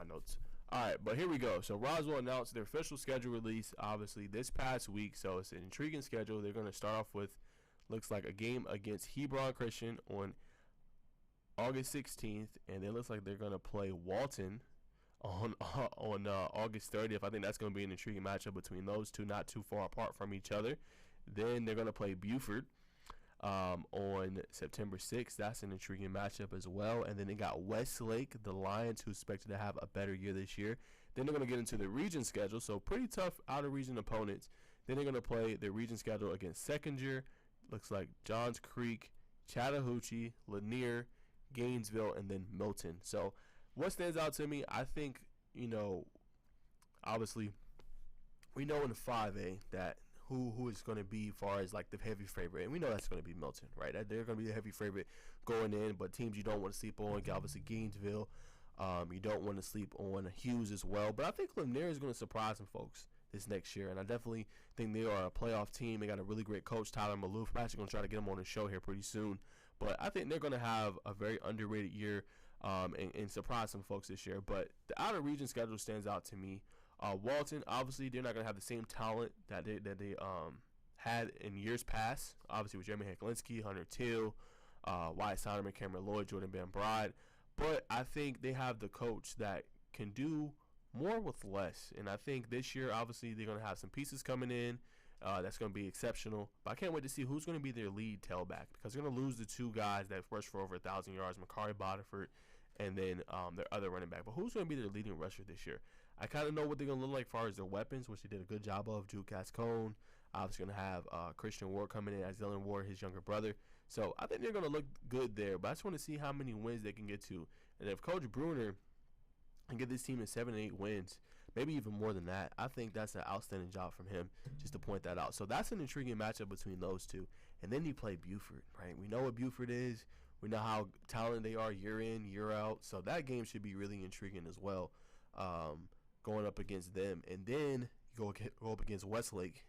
my notes. All right, but here we go. So Roswell announced their official schedule release, obviously, this past week. So it's an intriguing schedule. They're going to start off with, looks like, a game against Hebron Christian on August 16th, and it looks like they're going to play Walton on August 30th. I think that's going to be an intriguing matchup between those two, not too far apart from each other. Then they're going to play Buford on September 6th. That's an intriguing matchup as well. And then they got Westlake, the Lions, who's expected to have a better year this year. Then they're going to get into the region schedule, so pretty tough out-of-region opponents. Then they're going to play the region schedule against Seconder, looks like Johns Creek, Chattahoochee, Lanier, Gainesville, and then Milton. So what stands out to me, I think, obviously, we know in the 5A that who is going to be as far as like the heavy favorite, and we know that's going to be Milton, right? They're going to be the heavy favorite going in, but teams you don't want to sleep on, obviously Gainesville, you don't want to sleep on Hughes as well, but I think Lanier is going to surprise some folks this next year, and I definitely think they are a playoff team. They got a really great coach, Tyler Maloof. I'm actually going to try to get him on the show here pretty soon, but I think they're going to have a very underrated year and surprise some folks this year. But the outer region schedule stands out to me. Walton, obviously, they're not going to have the same talent that they had in years past, obviously with Jeremy Hecklinski, Hunter Till, Wyatt Sonderman, Cameron Lloyd, Jordan Van Bride, but I think they have the coach that can do more with less, and I think this year, obviously, they're going to have some pieces coming in that's going to be exceptional, but I can't wait to see who's going to be their lead tailback, because they're going to lose the two guys that rushed for over 1,000 yards, Makari Bodiford, and then their other running back. But who's going to be their leading rusher this year? I kind of know what they're going to look like as far as their weapons, which they did a good job of. Jude Cascone, obviously going to have Christian Ward coming in as Dylan Ward, his younger brother. So I think they're going to look good there, but I just want to see how many wins they can get to. And if Coach Bruner and get this team to 7 and 8 wins, maybe even more than that, I think that's an outstanding job from him, just to point that out. So that's an intriguing matchup between those two. And then you play Buford, right? We know what Buford is. We know how talented they are year in, year out. So that game should be really intriguing as well, going up against them. And then you go up against Westlake.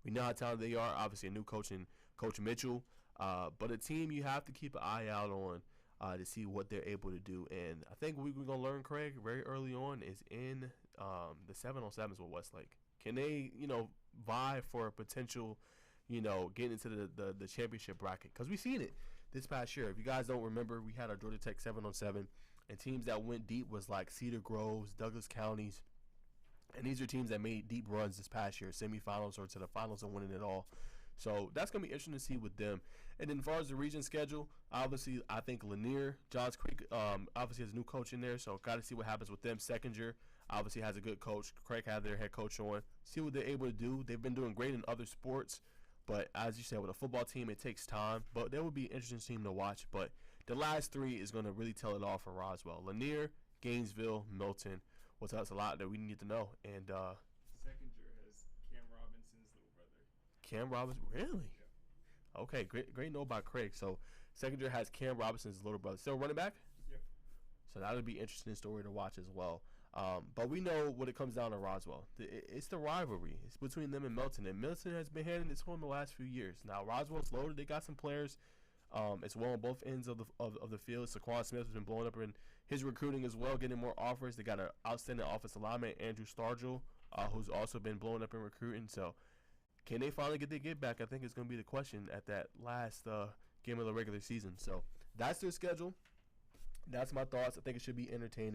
We know how talented they are. Obviously, a new coach in Coach Mitchell. But a team you have to keep an eye out on to see what they're able to do. And I think we're going to learn, Craig, very early on is in the 7-on-7s with Westlake. Can they, vie for a potential, getting into the championship bracket? Because we've seen it this past year. If you guys don't remember, we had our Georgia Tech 7-on-7, and teams that went deep was like Cedar Groves, Douglas Counties, and these are teams that made deep runs this past year, semifinals or to the finals and winning it all. So that's going to be interesting to see with them. And then as far as the region schedule, obviously I think Lanier, Johns Creek, obviously has a new coach in there, so got to see what happens with them. Seconder obviously has a good coach. Craig had their head coach on. See what they're able to do. They've been doing great in other sports, but as you said, with a football team, it takes time. But they would be an interesting team to watch. But the last three is going to really tell it all for Roswell. Lanier, Gainesville, Milton. Well, that's a lot that we need to know. And Seconder has Cam Robinson's little brother. Cam Robinson, really? Yeah. Okay, great note by Craig. So Seconder has Cam Robinson's little brother. Still running back? Yep. So that would be an interesting story to watch as well. But we know what it comes down to Roswell. It's the rivalry. It's between them and Milton. And Milton has been handing its own the last few years. Now, Roswell's loaded. They got some players as well on both ends of the field. Saquon Smith has been blowing up in his recruiting as well, getting more offers. They got an outstanding offensive lineman, Andrew Stargell, who's also been blowing up in recruiting. So can they finally get their get back? I think it's going to be the question at that last game of the regular season. So that's their schedule. That's my thoughts. I think it should be entertaining.